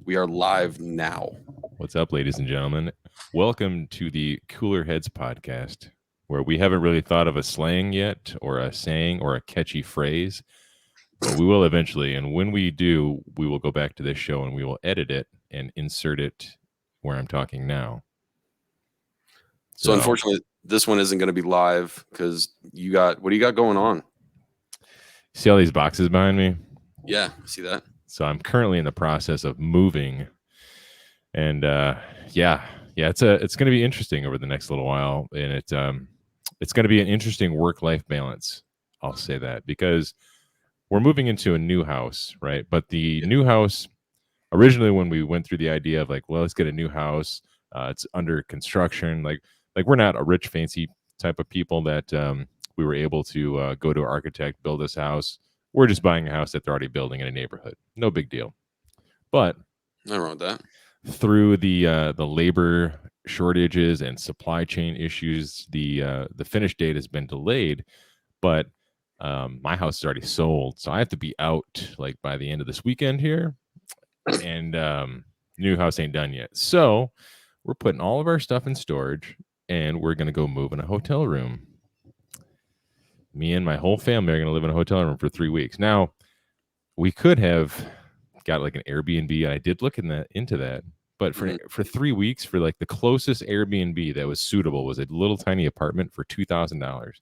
We are live now. What's up, ladies and gentlemen? Welcome to the Cooler Heads podcast, where we haven't really thought of a slang yet, or a saying, or a catchy phrase, but we will eventually. And when we do, we will go back to this show and we will edit it and insert it where I'm talking now. So unfortunately, this one isn't going to be live because what do you got going on? See all these boxes behind me? Yeah, see that? So I'm currently in the process of moving. And it's going to be interesting over the next little while, and it's going to be an interesting work-life balance. I'll say that because we're moving into a new house, right? But the new house, originally when we went through the idea of like, well, let's get a new house, it's under construction. Like we're not a rich, fancy type of people that we were able to go to an architect, build this house. We're just buying a house that they're already building in a neighborhood. No big deal. But nothing wrong with that. Through the labor shortages and supply chain issues, the finish date has been delayed. But my house is already sold, so I have to be out like by the end of this weekend here, and new house ain't done yet. So we're putting all of our stuff in storage, and we're gonna go move in a hotel room. Me and my whole family are gonna live in a hotel room for 3 weeks. Now, we could have got like an Airbnb. I did look into that, but for 3 weeks, for like the closest Airbnb that was suitable was a little tiny apartment for $2,000,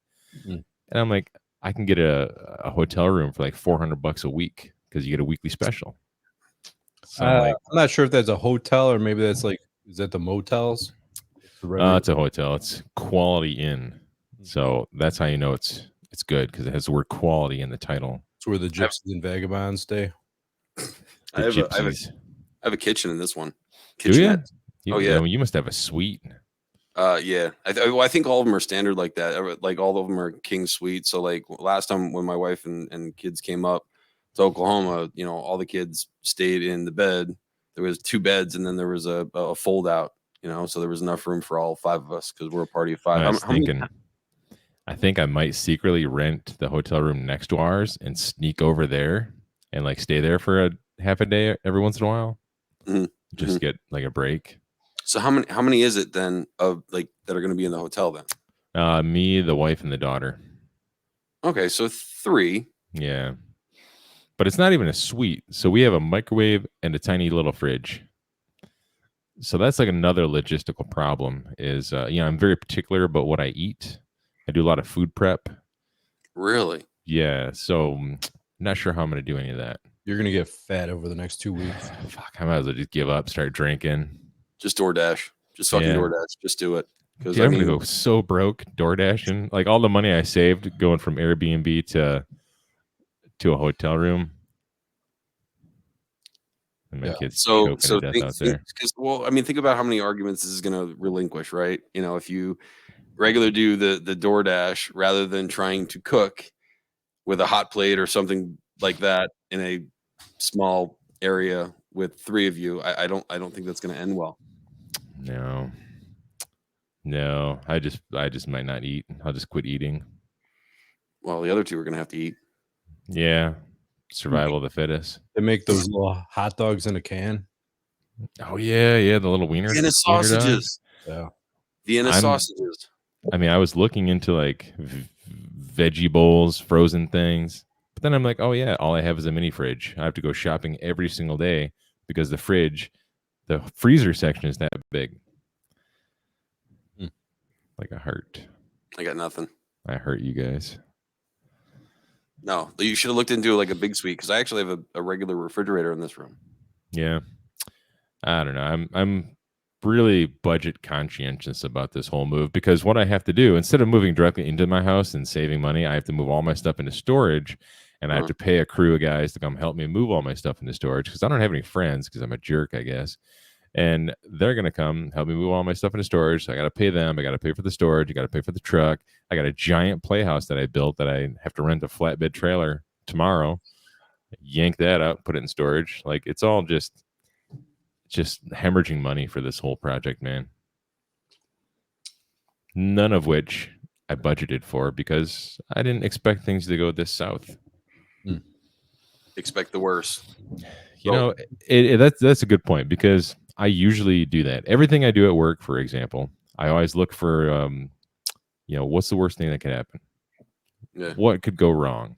and I'm like, I can get a hotel room for like $400 a week because you get a weekly special. So I'm not sure if that's a hotel or maybe that's like, is that the motels? It's a hotel. It's Quality Inn, so that's how you know it's good because it has the word quality in the title. It's where the gypsies and vagabonds stay. I have a kitchen in this one. Kitchenette. Do you? Oh yeah. You must have a suite. Yeah. I think all of them are standard like that. Like all of them are king suite. So like last time when my wife and kids came up to Oklahoma, all the kids stayed in the bed. There was 2 beds and then there was a fold out. So there was enough room for all 5 of us because we're a party of 5. I think I might secretly rent the hotel room next to ours and sneak over there and like stay there for a half a day every once in a while. Just get like a break. So how many is it then of like that are going to be in the hotel then? Me, the wife, and the daughter. Okay, so 3. Yeah, but it's not even a suite. So we have a microwave and a tiny little fridge. So that's like another logistical problem. Is I'm very particular about what I eat. I do a lot of food prep. Really? Yeah. So I'm not sure how I'm going to do any of that. You're going to get fat over the next 2 weeks. Fuck, I might as well just give up, start drinking. Just DoorDash. Just fucking DoorDash. Just do it. Because I'm going to go so broke DoorDashing. Like all the money I saved going from Airbnb to a hotel room. And my kids choking to death out there. Think about how many arguments this is going to relinquish, right? If you regular do the DoorDash rather than trying to cook with a hot plate or something like that in a small area with 3 of you, I don't think that's going to end well. No, I just might not eat. I'll just quit eating. Well, the other 2 are going to have to eat. Yeah, survival of the fittest. They make those little hot dogs in a can. Oh yeah, the little wiener. Vienna sausages. Yeah, Vienna sausages. I mean, I was looking into like veggie bowls, frozen things. But then I'm like, oh yeah, all I have is a mini fridge. I have to go shopping every single day because the freezer section is that big. Like a heart. I got nothing. I hurt you guys. No, you should have looked into like a big suite because I actually have a regular refrigerator in this room. Yeah, I don't know. I'm really budget conscientious about this whole move because what I have to do instead of moving directly into my house and saving money, I have to move all my stuff into storage. And I have to pay a crew of guys to come help me move all my stuff into storage because I don't have any friends because I'm a jerk, I guess. And they're going to come help me move all my stuff into storage. So I got to pay them. I got to pay for the storage. I got to pay for the truck. I got a giant playhouse that I built that I have to rent a flatbed trailer tomorrow. Yank that out, put it in storage. Like it's all just hemorrhaging money for this whole project, man. None of which I budgeted for because I didn't expect things to go this south. Expect the worst. You know, that's a good point, because I usually do that. Everything I do at work, for example, I always look for, what's the worst thing that could happen? Yeah. What could go wrong?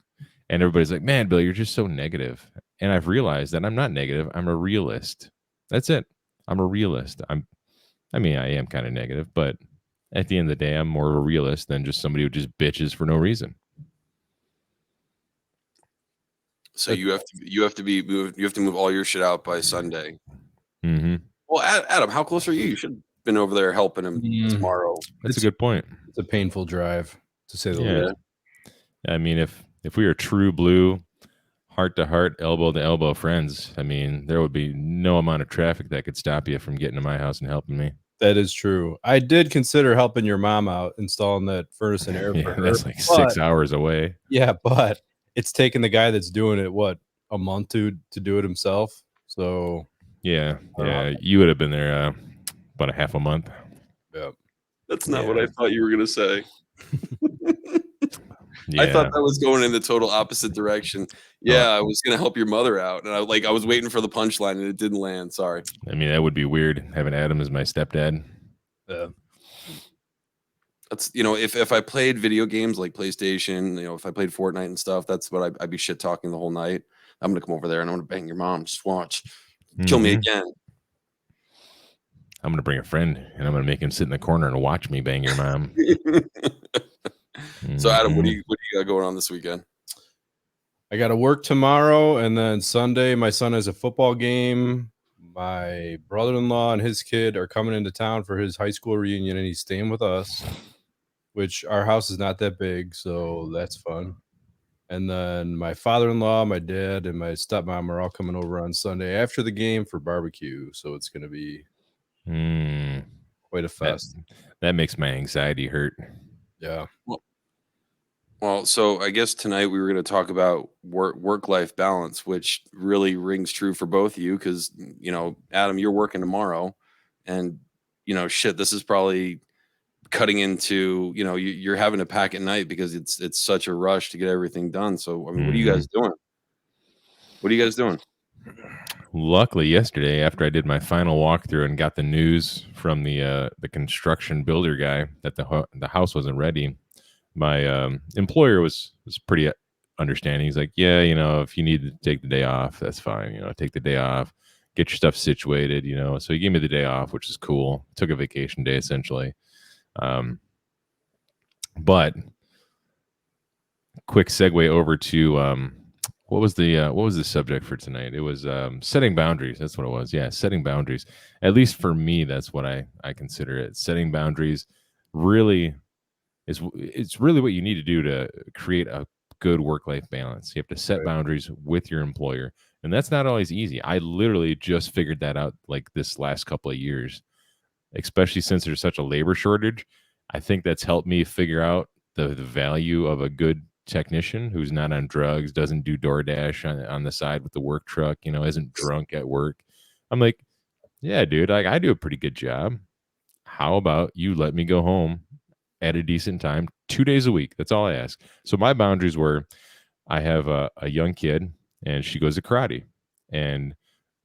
And everybody's like, man, Bill, you're just so negative. And I've realized that I'm not negative. I'm a realist. That's it. I'm a realist. I am kind of negative, but at the end of the day, I'm more of a realist than just somebody who just bitches for no reason. So you have to move all your shit out by Sunday. Mm-hmm. Well, Adam, how close are you? You should have been over there helping him tomorrow. That's a good point. It's a painful drive, to say the least. I mean, if we were true blue, heart to heart, elbow to elbow friends, I mean, there would be no amount of traffic that could stop you from getting to my house and helping me. That is true. I did consider helping your mom out installing that furnace and air. Yeah, that's like 6 hours away. Yeah, but it's taken the guy that's doing it a month to do it himself. So yeah, you would have been there about a half a month. Yeah, that's not what I thought you were gonna say. Yeah. I thought that was going in the total opposite direction. Yeah, I was gonna help your mother out, and I was waiting for the punchline, and it didn't land. Sorry. I mean, that would be weird, having Adam as my stepdad. Yeah. That's if I played video games like PlayStation, if I played Fortnite and stuff, that's what I'd be shit talking the whole night. I'm gonna come over there and I'm gonna bang your mom. Just watch, kill me again. I'm gonna bring a friend and I'm gonna make him sit in the corner and watch me bang your mom. So Adam, what do you got going on this weekend? I got to work tomorrow, and then Sunday my son has a football game. My brother-in-law and his kid are coming into town for his high school reunion, and he's staying with us, which our house is not that big, so that's fun. And then my father-in-law, my dad, and my stepmom are all coming over on Sunday after the game for barbecue, so it's going to be quite a fest. That makes my anxiety hurt. Yeah. Well, so I guess tonight we were going to talk about work-life balance, which really rings true for both of you because, Adam, you're working tomorrow and, this is probably cutting into, you're having to pack at night because it's such a rush to get everything done. So, I mean, what are you guys doing? What are you guys doing? Luckily, yesterday, after I did my final walkthrough and got the news from the construction builder guy that the house wasn't ready, my employer was pretty understanding. He's like, yeah, if you need to take the day off, that's fine. Take the day off, get your stuff situated, So he gave me the day off, which is cool. Took a vacation day essentially. But quick segue over to what was the subject for tonight? It was setting boundaries. That's what it was. Yeah, setting boundaries. At least for me, that's what I consider it. Setting boundaries really it's really what you need to do to create a good work-life balance. You have to set boundaries with your employer, and that's not always easy. I literally just figured that out like this last couple of years, especially since there's such a labor shortage. I think that's helped me figure out the value of a good technician who's not on drugs, doesn't do DoorDash on the side with the work truck, isn't drunk at work. I'm like, yeah, dude, I do a pretty good job. How about you let me go home at a decent time 2 days a week? That's all I ask. So my boundaries were, I have a young kid and she goes to karate, and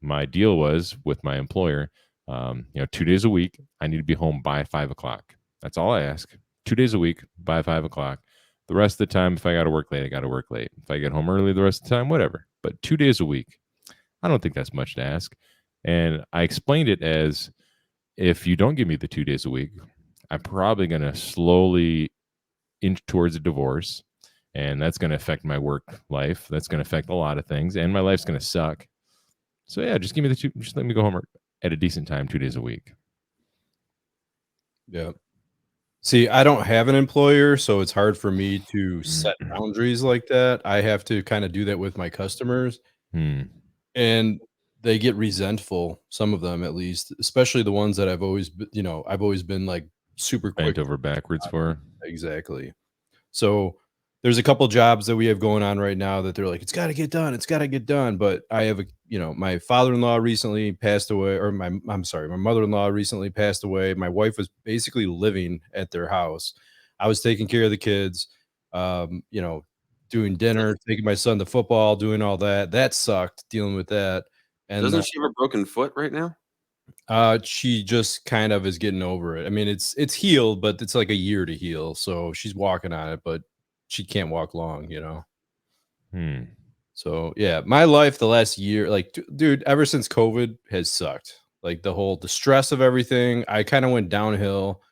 my deal was with my employer, 2 days a week, I need to be home by 5 o'clock. That's all I ask. 2 days a week by 5 o'clock. The rest of the time, if I got to work late, I got to work late. If I get home early the rest of the time, whatever. But 2 days a week, I don't think that's much to ask. And I explained it as, if you don't give me the 2 days a week, I'm probably going to slowly inch towards a divorce, and that's going to affect my work life. That's going to affect a lot of things, and my life's going to suck. So yeah, just let me go home at a decent time 2 days a week. Yeah. See, I don't have an employer, so it's hard for me to set boundaries like that. I have to kind of do that with my customers, and they get resentful. Some of them, at least, especially the ones that I've always been like super quick bent over backwards for. Exactly. So there's a couple jobs that we have going on right now that they're like, it's got to get done. It's got to get done. But I have my father-in-law recently passed away, or my mother-in-law recently passed away. My wife was basically living at their house. I was taking care of the kids, doing dinner, taking my son to football, doing all that. That sucked, dealing with that. And Doesn't she have a broken foot right now? she just kind of is getting over it. I mean, it's healed, but it's like a year to heal. So she's walking on it, but she can't walk long, you know. Hmm. So yeah, my life the last year, like dude, ever since COVID has sucked. Like the stress of everything, I kind of went downhill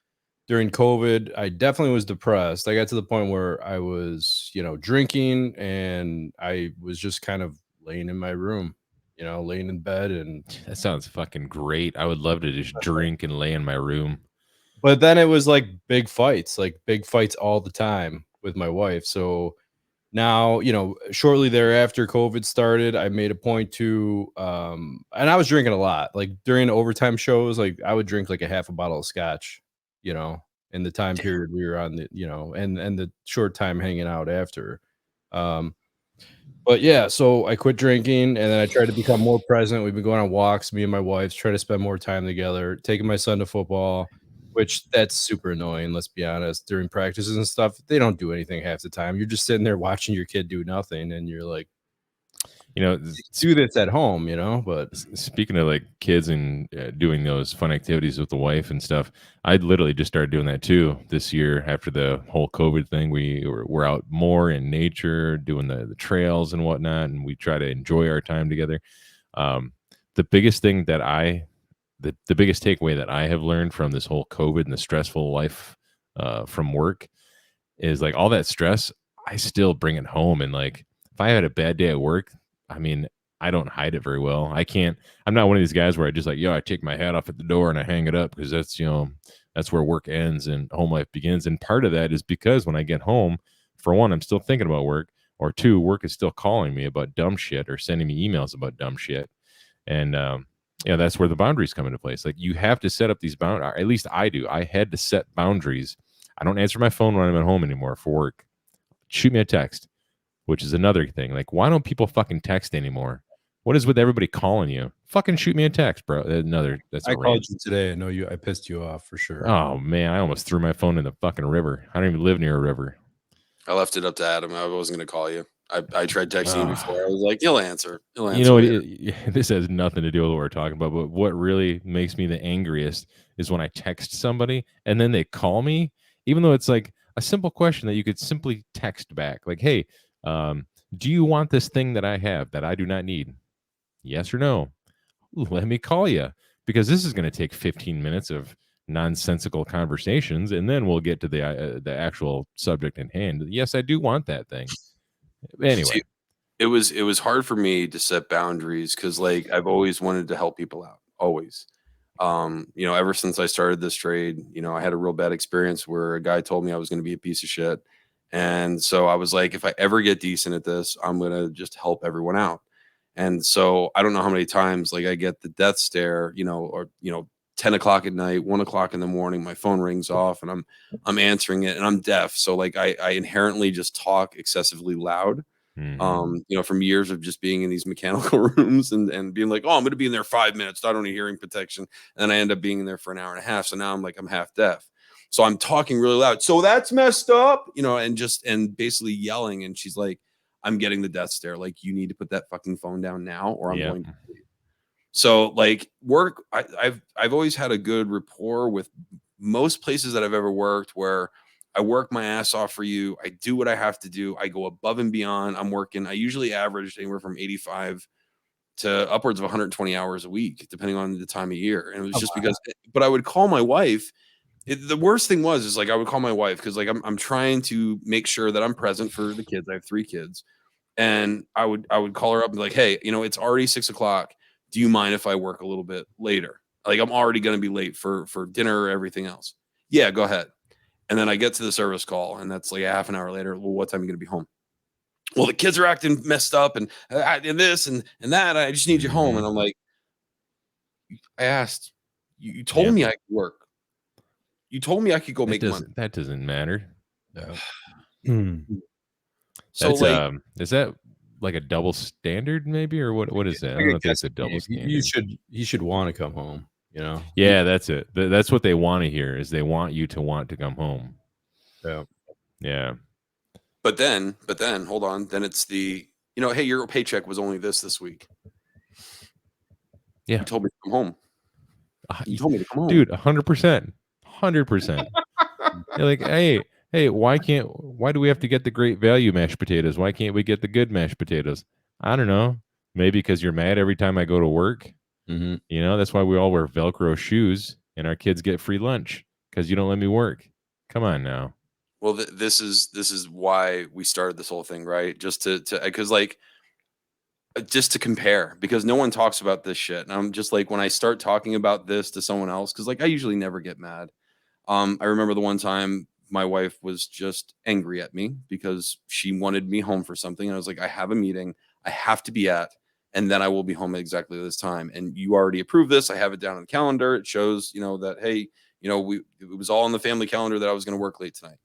during COVID. I definitely was depressed. I got to the point where I was, drinking, and I was just kind of laying in my room, laying in bed. And That sounds fucking great. I would love to just drink and lay in my room. but then it was like big fights all the time with my wife. So now, shortly thereafter COVID started, I made a point to and I was drinking a lot. Like during overtime shows, like I would drink like a half a bottle of scotch, in the time period we were on, and the short time hanging out after. Um but yeah, so I quit drinking, and then I tried to become more present. We've been going on walks, me and my wife, try to spend more time together, taking my son to football, which that's super annoying, let's be honest. During practices and stuff, they don't do anything half the time. You're just sitting there watching your kid do nothing, and you're like, do this at home, but Speaking of like kids and doing those fun activities with the wife and stuff, I literally just started doing that too this year after the whole COVID thing. We're out more in nature, doing the trails and whatnot, and we try to enjoy our time together. The biggest thing that the biggest takeaway that I have learned from this whole COVID and the stressful life from work is like all that stress, I still bring it home. And like if I had a bad day at work, I mean, I don't hide it very well. I'm not one of these guys where I just like, I take my hat off at the door and I hang it up, because that's where work ends and home life begins. And part of that is because when I get home, for one, I'm still thinking about work, or two, work is still calling me about dumb shit or sending me emails about dumb shit. And, that's where the boundaries come into place. Like you have to set up these boundaries. At least I do. I had to set boundaries. I don't answer my phone when I'm at home anymore for work. Shoot me a text, which is another thing. Like, why don't people fucking text anymore? What is with everybody calling you? Fucking shoot me a text, bro. That's I called you today. I know I pissed you off for sure. Oh man, I almost threw my phone in the fucking river. I don't even live near a river. I left it up to Adam. I wasn't going to call you. I tried texting you before. I was like, he'll answer. This has nothing to do with what we're talking about, but what really makes me the angriest is when I text somebody and then they call me, even though it's like a simple question that you could simply text back. Like, hey, do you want this thing that I have that I do not need? Yes or no? Let me call you, because this is going to take 15 minutes of nonsensical conversations, and then we'll get to the actual subject in hand. Yes, I do want that thing. Anyway. See, it was hard for me to set boundaries because like I've always wanted to help people out. Always. Ever since I started this trade, I had a real bad experience where a guy told me I was going to be a piece of shit. And so I was like, if I ever get decent at this, I'm going to just help everyone out. And so I don't know how many times like I get the death stare, or 10 o'clock at night, 1 o'clock in the morning, my phone rings off and I'm answering it, and I'm deaf. So like I inherently just talk excessively loud. From years of just being in these mechanical rooms and being like, oh, I'm going to be in there 5 minutes. So I don't need hearing protection. And then I end up being in there for an hour and a half. So now I'm half deaf. So I'm talking really loud. So that's messed up, and basically yelling. And she's like, I'm getting the death stare. Like, you need to put that fucking phone down now, or I'm going to leave. So like work, I've always had a good rapport with most places that I've ever worked, where I work my ass off for you. I do what I have to do. I go above and beyond. I'm working. I usually average anywhere from 85 to upwards of 120 hours a week, depending on the time of year. And it was just because, but I would call my wife. The worst thing is like I would call my wife because like I'm trying to make sure that I'm present for the kids. I have 3 kids, and I would call her up and be like, hey, it's already 6 o'clock. Do you mind if I work a little bit later? Like I'm already going to be late for dinner or everything else. Yeah, go ahead. And then I get to the service call, and that's like a half an hour later. Well, what time are you going to be home? Well, the kids are acting messed up, and this and that. I just need you home. And I'm like, I asked, you told me I could work. You told me I could go make money. That doesn't matter. No. So like, is that like a double standard maybe, or what is that? I don't know if that's a double standard. He should want to come home. Yeah, that's it. That's what they want to hear, is they want you to want to come home. Yeah. But then hold on. Then it's the, hey, your paycheck was only this week. Yeah. You told me to come home. You told me to come home. Dude, 100%. 100%. You're like, hey, why do we have to get the great value mashed potatoes? Why can't we get the good mashed potatoes? I don't know. Maybe because you're mad every time I go to work. Mm-hmm. You know, that's why we all wear Velcro shoes and our kids get free lunch because you don't let me work. Come on now. Well, this is why we started this whole thing, right? Just to because like just to compare, because no one talks about this shit, and I'm just like, when I start talking about this to someone else, because like I usually never get mad. I remember the one time my wife was just angry at me because she wanted me home for something, and I was like, I have a meeting I have to be at, and then I will be home at exactly this time, and you already approved this. I have it down on the calendar. It shows, that, hey, it was all on the family calendar that I was going to work late tonight.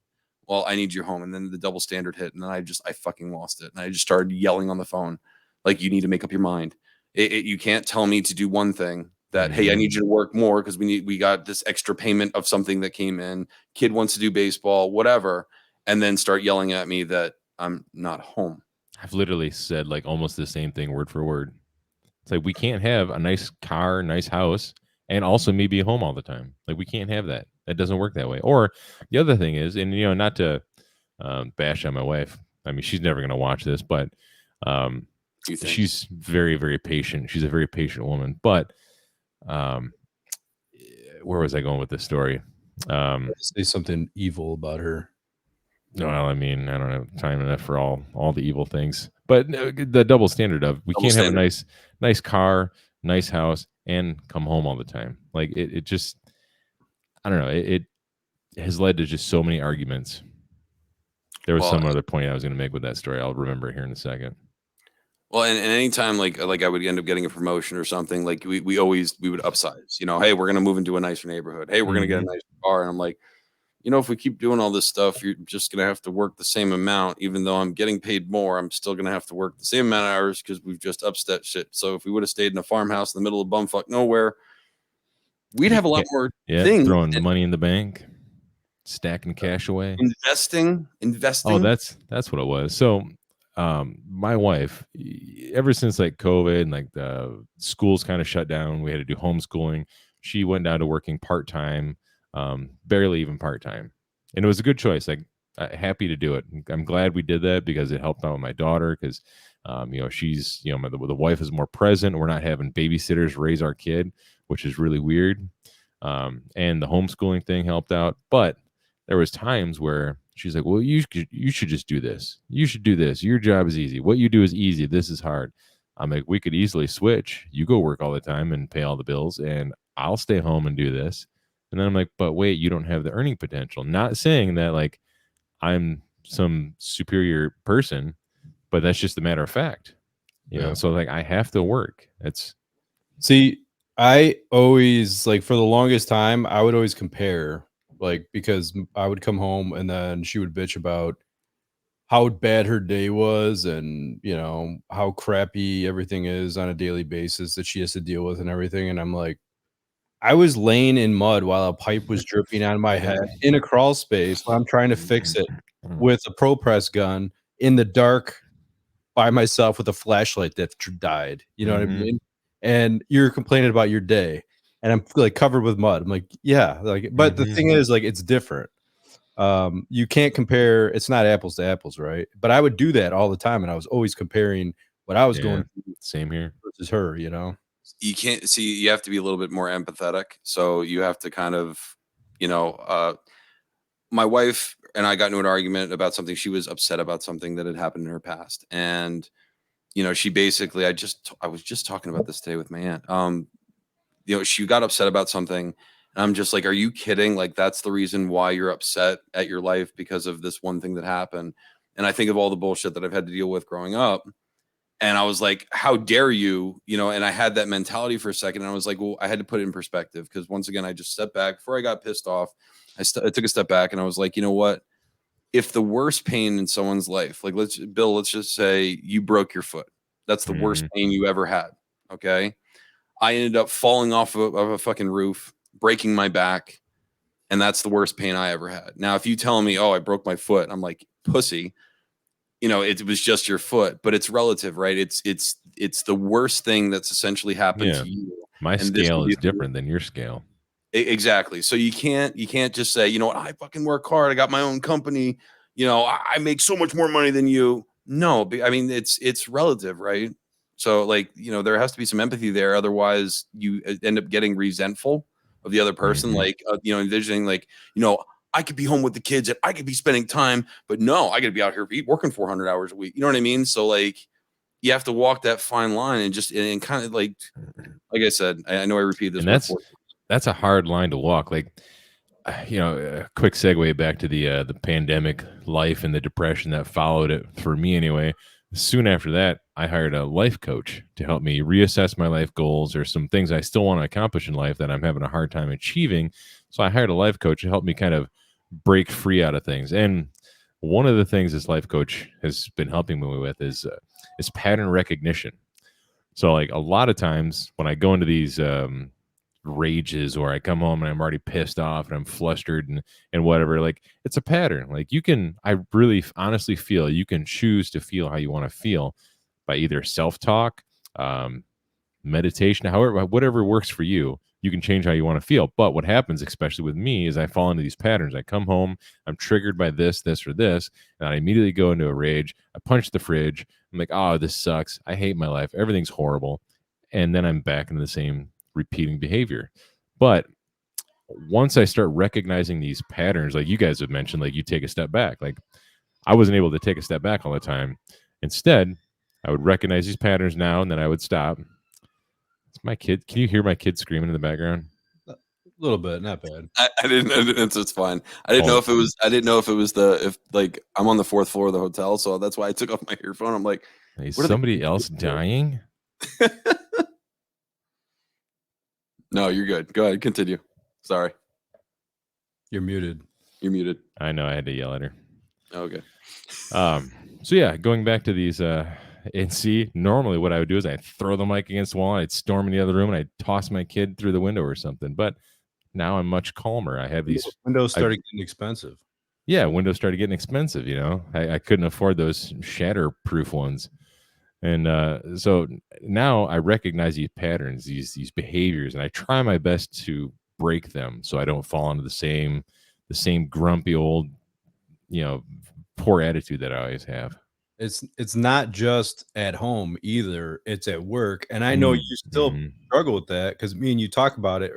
Well, I need you home. And then the double standard hit, and then I fucking lost it, and I just started yelling on the phone, like, you need to make up your mind. You can't tell me to do one thing that, hey, I need you to work more because we got this extra payment of something that came in. Kid wants to do baseball, whatever, and then start yelling at me that I'm not home. I've literally said like almost the same thing word for word. It's like we can't have a nice car, nice house, and also me be home all the time. Like we can't have that. That doesn't work that way. Or the other thing is, and not to bash on my wife. I mean, she's never going to watch this, but she's very, very patient. She's a very patient woman. But where was I going with this story? Say something evil about her. Well, I mean, I don't have time enough for all the evil things, but the double standard of we can't have a nice car, nice house, and come home all the time. Like it just, I don't know. It has led to just so many arguments. There was some other point I was going to make with that story. I'll remember here in a second. Well, and anytime like I would end up getting a promotion or something, like we would upsize. Hey, we're gonna move into a nicer neighborhood. Hey, we're gonna get a nicer car, and I'm like, if we keep doing all this stuff, you're just going to have to work the same amount. Even though I'm getting paid more, I'm still going to have to work the same amount of hours because we've just upped that shit. So if we would have stayed in a farmhouse in the middle of bumfuck nowhere, we'd have a lot more things. Throwing money in the bank, stacking cash away. Investing. Oh, that's what it was. So my wife, ever since like COVID and like the schools kind of shut down, we had to do homeschooling. She went down to working part-time. Barely even part-time, and it was a good choice. Like happy to do it. I'm glad we did that because it helped out with my daughter because she's the wife is more present. We're not having babysitters raise our kid, which is really weird. And the homeschooling thing helped out, but there was times where she's like, well, you should just do this. You should do this. Your job is easy. What you do is easy. This is hard. I'm like, we could easily switch. You go work all the time and pay all the bills, and I'll stay home and do this. And then I'm like, but wait, you don't have the earning potential. Not saying that like I'm some superior person, but that's just a matter of fact. You know, so like I have to work. I always like for the longest time, I would always compare, like, because I would come home and then she would bitch about how bad her day was and how crappy everything is on a daily basis that she has to deal with and everything. And I'm like, I was laying in mud while a pipe was dripping on my head in a crawl space while I'm trying to fix it with a pro press gun in the dark by myself with a flashlight that died. You know what I mean? And you're complaining about your day, and I'm like covered with mud. I'm like, yeah, like, but the thing is, like, it's different. You can't compare. It's not apples to apples, right? But I would do that all the time, and I was always comparing what I was going through. Same here versus her. You can't see. You have to be a little bit more empathetic. So you have to kind of, my wife and I got into an argument about something. She was upset about something that had happened in her past, and she basically. I was just talking about this today with my aunt. She got upset about something, and I'm just like, are you kidding? Like, that's the reason why you're upset at your life because of this one thing that happened. And I think of all the bullshit that I've had to deal with growing up. And I was like, how dare you? And I had that mentality for a second. And I was like, well, I had to put it in perspective because once again, I just stepped back before I got pissed off. I took a step back and I was like, you know what? If the worst pain in someone's life, like let's just say you broke your foot. That's the worst pain you ever had. Okay. I ended up falling off of a fucking roof, breaking my back. And that's the worst pain I ever had. Now, if you tell me, oh, I broke my foot, I'm like, pussy. It was just your foot, but it's relative, right? It's the worst thing that's essentially happened to you. My And this scale can be is different than your scale. exactly. So you can't just say, you know what, I fucking work hard. I got my own company. You know, I make so much more money than you. No, I mean it's relative, right? So like, you know, there has to be some empathy there. Otherwise, you end up getting resentful of the other person. Mhm. Like, you know, envisioning like, you know, I could be home with the kids and I could be spending time, but no, I got to be out here working 400 hours a week. You know what I mean? So like, you have to walk that fine line and just and kind of like I said, I know I repeat this, And but that's a hard line to walk. Like, you know, a quick segue back to the pandemic life and the depression that followed it for me anyway. Soon after that, I hired a life coach to help me reassess my life goals or some things I still want to accomplish in life that I'm having a hard time achieving. So I hired a life coach to help me kind of break free out of things. And one of the things this life coach has been helping me with is pattern recognition. So like a lot of times when I go into these rages or I come home and I'm already pissed off and I'm flustered and whatever, like it's a pattern. Like I really honestly feel you can choose to feel how you want to feel by either self-talk, um, meditation, however, whatever works for you. You can change how you want to feel. But what happens, especially with me, is I fall into these patterns. I come home, I'm triggered by this, or this, and I immediately go into a rage. I punch the fridge. I'm like, oh, this sucks. I hate my life. Everything's horrible. And then I'm back into the same repeating behavior. But once I start recognizing these patterns, like you guys have mentioned, like you take a step back. Like I wasn't able to take a step back all the time. Instead, I would recognize these patterns now, and then I would stop. It's my kid. Can you hear my kid screaming in the background? A little bit, not bad. I didn't. It's fine. I didn't know if it was. I didn't know if it was if like I'm on the 4th floor of the hotel, so that's why I took off my earphone. I'm like, is somebody else dying? No, you're good. Go ahead, continue. Sorry, You're muted. You're muted. I know. I had to yell at her. Okay. So yeah, going back to these and see, normally what I would do is I'd throw the mic against the wall, I'd storm in the other room, and I'd toss my kid through the window or something. But now I'm much calmer. I have these windows started getting expensive. Yeah, windows started getting expensive. You know, I couldn't afford those shatterproof ones, and so now I recognize these patterns, these behaviors, and I try my best to break them so I don't fall into the same grumpy old, you know, poor attitude that I always have. It's not just at home either. It's at work. And I know you still struggle with that because me and you talk about it.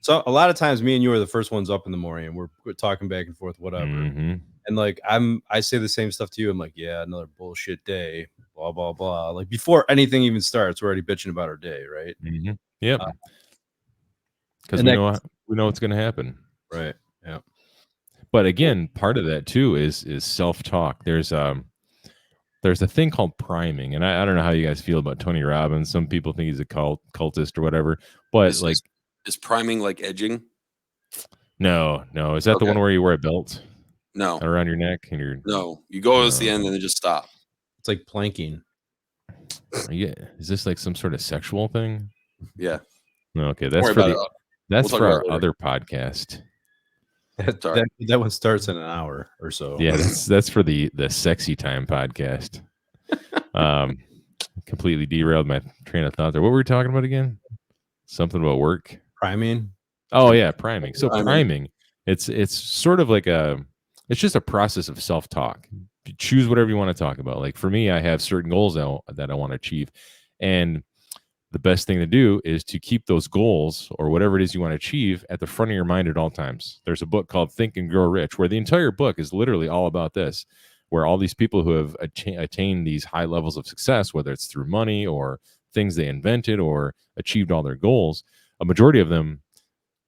So a lot of times me and you are the first ones up in the morning and we're talking back and forth, whatever. And like I say the same stuff to you. I'm like, yeah, another bullshit day, blah, blah, blah. Like before anything even starts, we're already bitching about our day, right? Yep. Because we know what's gonna happen. Right. Yeah. But again, part of that too is self-talk. There's a thing called priming, and I don't know how you guys feel about Tony Robbins. Some people think he's a cultist or whatever, but is priming like edging? No. Is that the one where you wear a belt? No, around your neck and you're you go to the end and then just stop. It's like planking. Yeah, is this like some sort of sexual thing? Yeah. Okay, that's for our other podcast. That one starts in an hour or so. Yeah, that's for the Sexy Time podcast. Completely derailed my train of thought there. What were we talking about again? Something about work. Priming. Oh yeah, priming. So priming, it's sort of like it's just a process of self-talk. You choose whatever you want to talk about. Like for me, I have certain goals that I want to achieve, and the best thing to do is to keep those goals or whatever it is you want to achieve at the front of your mind at all times. There's a book called Think and Grow Rich, where the entire book is literally all about this, where all these people who have attained these high levels of success, whether it's through money or things they invented or achieved all their goals, a majority of them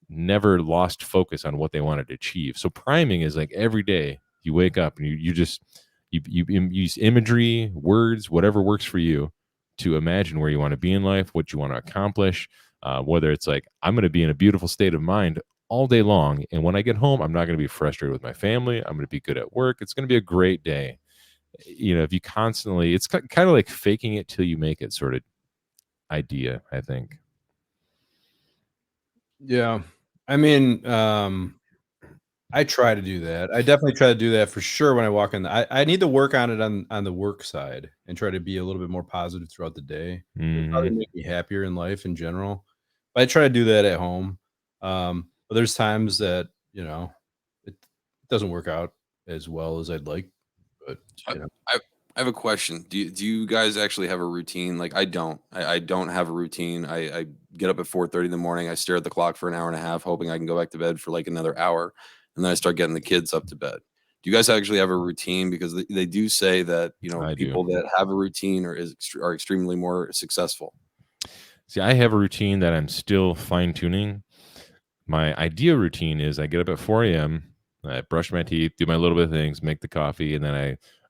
never lost focus on what they wanted to achieve. So priming is like every day you wake up and you use imagery, words, whatever works for you, to imagine where you want to be in life, what you want to accomplish, whether it's like, I'm going to be in a beautiful state of mind all day long. And when I get home, I'm not going to be frustrated with my family. I'm going to be good at work. It's going to be a great day. You know, if you constantly, it's kind of like faking it till you make it sort of idea, I think. Yeah. I mean, I try to do that. I definitely try to do that for sure when I walk in. I need to work on it on the work side and try to be a little bit more positive throughout the day. It'll probably make me happier in life in general. I try to do that at home. But there's times that, it doesn't work out as well as I'd like. But, I have a question. Do you guys actually have a routine? Like I don't. I don't have a routine. I get up at 4:30 in the morning. I stare at the clock for an hour and a half, hoping I can go back to bed for like another hour, and then I start getting the kids up to bed. Do you guys actually have a routine? Because they do say that I do. people that have a routine are extremely more successful. See, I have a routine that I'm still fine tuning. My ideal routine is I get up at 4 a.m., I brush my teeth, do my little bit of things, make the coffee, and then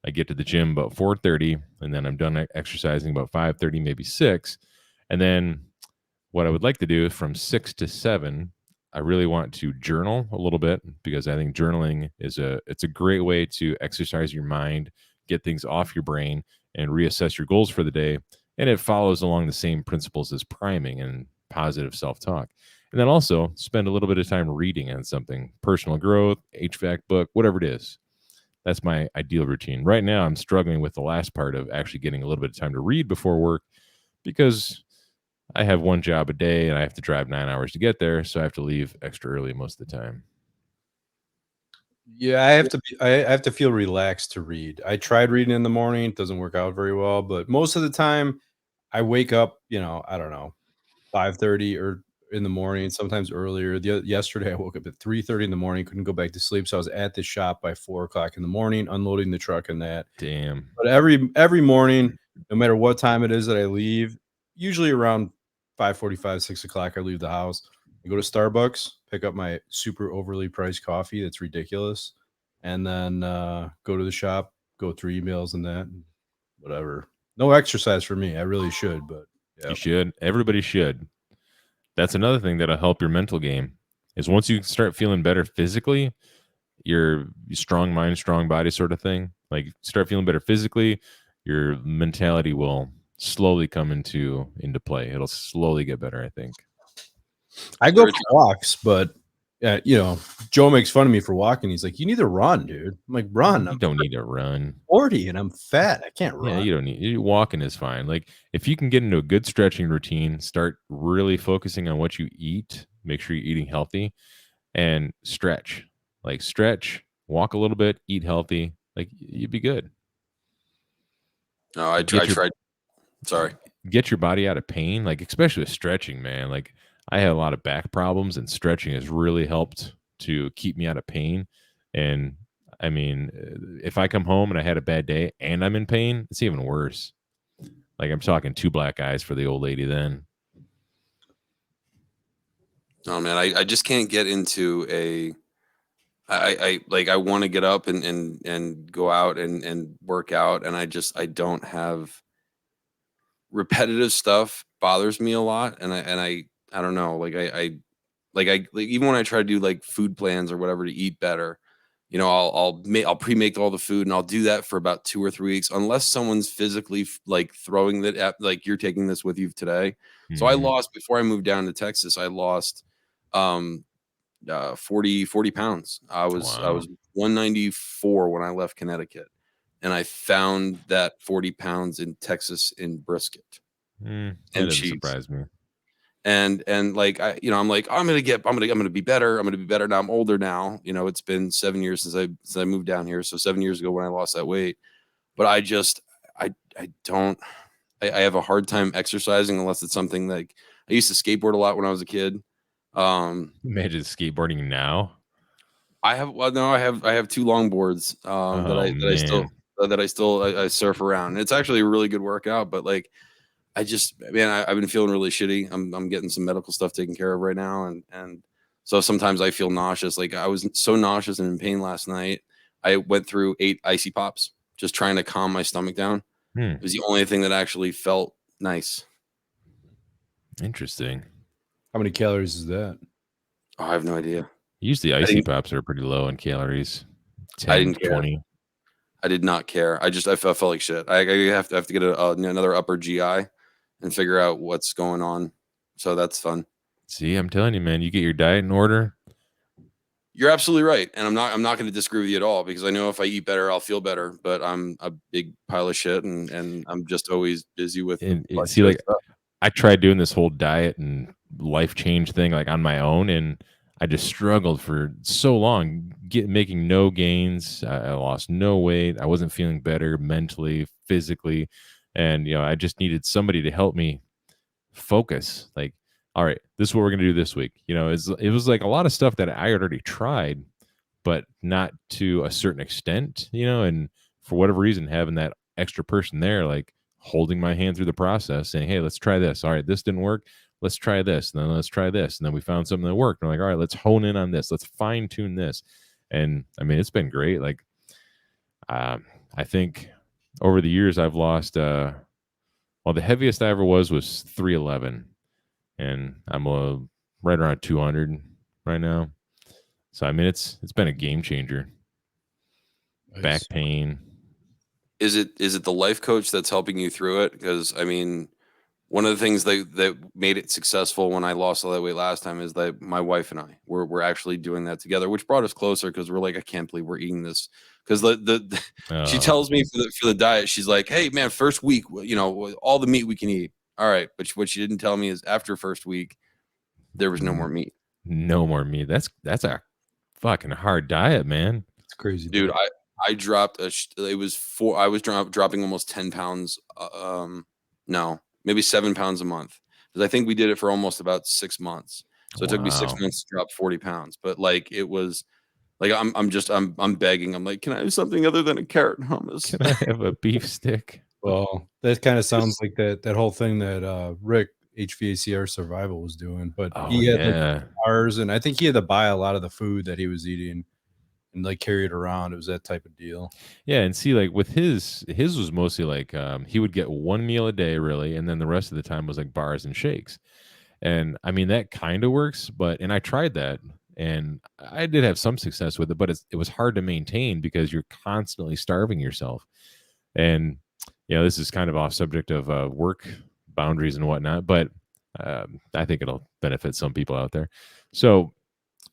I get to the gym about 4:30, and then I'm done exercising about 5:30, maybe 6. And then what I would like to do from 6 to 7, I really want to journal a little bit because I think journaling it's a great way to exercise your mind, get things off your brain, and reassess your goals for the day. And it follows along the same principles as priming and positive self-talk. And then also spend a little bit of time reading on something, personal growth, HVAC book, whatever it is. That's my ideal routine. Right now, I'm struggling with the last part of actually getting a little bit of time to read before work because I have one job a day and I have to drive 9 hours to get there. So I have to leave extra early most of the time. yeah, I have to feel relaxed to read. I tried reading in the morning, it doesn't work out very well, but most of the time I wake up, I don't know, 5:30 or in the morning, sometimes earlier. Yesterday, I woke up at 3:30 in the morning, couldn't go back to sleep, so I was at the shop by 4 o'clock in the morning, unloading the truck and that. Damn. But every morning, no matter what time it is that I leave, usually around 5:45, 6 o'clock, I leave the house. I go to Starbucks, pick up my super overly priced coffee that's ridiculous, and then go to the shop, go through emails and that, and whatever. No exercise for me. I really should, but yeah. You should. Everybody should. That's another thing that'll help your mental game is once you start feeling better physically, your strong mind, strong body sort of thing, like start feeling better physically, your mentality will slowly come into play. It'll slowly get better, I think. I go for walks, but Joe makes fun of me for walking. He's like, "You need to run, dude." I'm like, "Run." You I'm don't need to run. 40 and I'm fat. I can't Yeah, run. you don't need walking is fine. Like if you can get into a good stretching routine, start really focusing on what you eat, make sure you're eating healthy and stretch. Like stretch, walk a little bit, eat healthy, like you'd be good. No, I tried. Sorry. Get your body out of pain, like especially with stretching, man. Like I had a lot of back problems and stretching has really helped to keep me out of pain. And I mean, if I come home and I had a bad day and I'm in pain, it's even worse. Like I'm talking 2 black eyes for the old lady then. Oh man, I just can't get into I want to get up and go out and work out, and I don't have repetitive stuff bothers me a lot, and I don't know, like even when I try to do like food plans or whatever to eat better, I'll pre-make all the food and I'll do that for about 2 or 3 weeks unless someone's physically like throwing that at, like you're taking this with you today. So I Mhm. lost before I moved down to Texas. I lost um 40 pounds. I Wow. was 194 when I left Connecticut, and I found that 40 pounds in Texas in brisket That and doesn't cheese. surprise me. And like I'm like I'm gonna be better. I'm gonna be better now. I'm older now. It's been 7 years since I moved down here. So 7 years ago when I lost that weight. But I don't I have a hard time exercising unless it's something like I used to skateboard a lot when I was a kid. Imagine skateboarding now. I have 2 longboards, that Oh man. I surf around. It's actually a really good workout, but, like, I've been feeling really shitty. I'm getting some medical stuff taken care of right now, and so sometimes I feel nauseous. Like, I was so nauseous and in pain last night, I went through 8 icy pops just trying to calm my stomach down. Hmm. It was the only thing that actually felt nice. Interesting. How many calories is that? Oh, I have no idea. Usually I icy didn't pops are pretty low in calories. I 10 didn't to care. 20. I did not care. I felt like shit. I have to get another upper GI and figure out what's going on. So that's fun. See, I'm telling you, man, you get your diet in order. You're absolutely right, and I'm not going to disagree with you at all because I know if I eat better, I'll feel better. But I'm a big pile of shit, and I'm just always busy with And bunch see, of like stuff. I tried doing this whole diet and life change thing like on my own, and I just struggled for so long, making no gains. I lost no weight. I wasn't feeling better mentally, physically, and I just needed somebody to help me focus. Like, all right, this is what we're gonna do this week. It was like a lot of stuff that I had already tried, but not to a certain extent. And for whatever reason, having that extra person there, like holding my hand through the process, saying, "Hey, let's try this. All right, this didn't work. Let's try this. And then let's try this." And then we found something that worked. And I'm like, all right, let's hone in on this. Let's fine tune this. And I mean, it's been great. Like, I think over the years I've lost. Well, the heaviest I ever was 311, and I'm right around 200 right now. So I mean, it's been a game changer. Nice. Back pain. Is it the life coach that's helping you through it? Because I mean, one of the things that made it successful when I lost all that weight last time is that my wife and I we're actually doing that together, which brought us closer because we're like, I can't believe we're eating this. Because she tells me for the diet, she's like, hey man, first week, all the meat we can eat. All right, but what she didn't tell me is after first week, there was no more meat. No more meat. That's a fucking hard diet, man. It's crazy, dude. I dropped I was dropping almost 10 pounds. No, maybe 7 pounds a month, because I think we did it for almost about 6 months. So it took me 6 months to drop 40 pounds. But like, it was like, I'm begging. I'm like, can I have something other than a carrot and hummus? Can I have a beef stick? Well, that kind of sounds like that whole thing that Rick HVACR Survival was doing, but he had like bars, and I think he had to buy a lot of the food that he was eating and like carry it around. It was that type of deal. Yeah, and see, like with his was mostly like he would get one meal a day, really, and then the rest of the time was like bars and shakes. And I mean, that kind of works, and I tried that, and I did have some success with it, but it was hard to maintain because you're constantly starving yourself. And this is kind of off subject of work boundaries and whatnot, but I think it'll benefit some people out there. So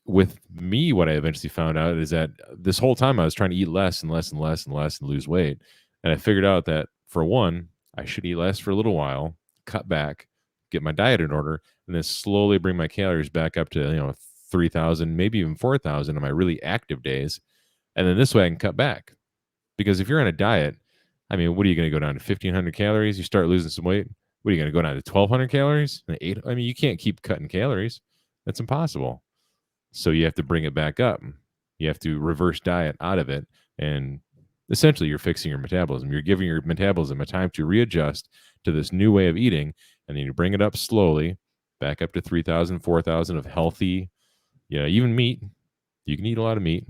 with me, what I eventually found out is that this whole time I was trying to eat less and less and less and less and lose weight. And I figured out that, for one, I should eat less for a little while, cut back, get my diet in order, and then slowly bring my calories back up to 3,000, maybe even 4,000 on my really active days. And then this way I can cut back. Because if you're on a diet, I mean, what are you going to go down to 1,500 calories? You start losing some weight. What are you going to go down to 1,200 calories? I mean, you can't keep cutting calories. That's impossible. So you have to bring it back up. You have to reverse diet out of it. And essentially, you're fixing your metabolism. You're giving your metabolism a time to readjust to this new way of eating. And then you bring it up slowly, back up to 3,000, 4,000 of healthy, even meat. You can eat a lot of meat.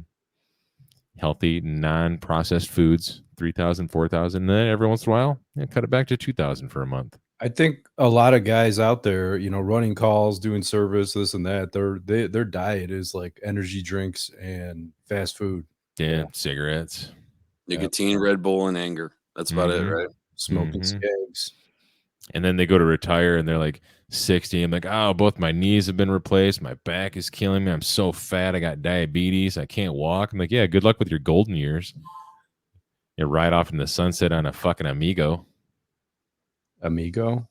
Healthy, non-processed foods, 3,000, 4,000. And then every once in a while, cut it back to 2,000 for a month. I think a lot of guys out there, running calls, doing service, this and that, their diet is like energy drinks and fast food. Yeah, cigarettes, nicotine, Red Bull, and anger. That's about it, right? Smoking skags. And then they go to retire and they're like 60. I'm like, oh, both my knees have been replaced. My back is killing me. I'm so fat. I got diabetes. I can't walk. I'm like, yeah, good luck with your golden years. You ride off in the sunset on a fucking Amigo. Amigo?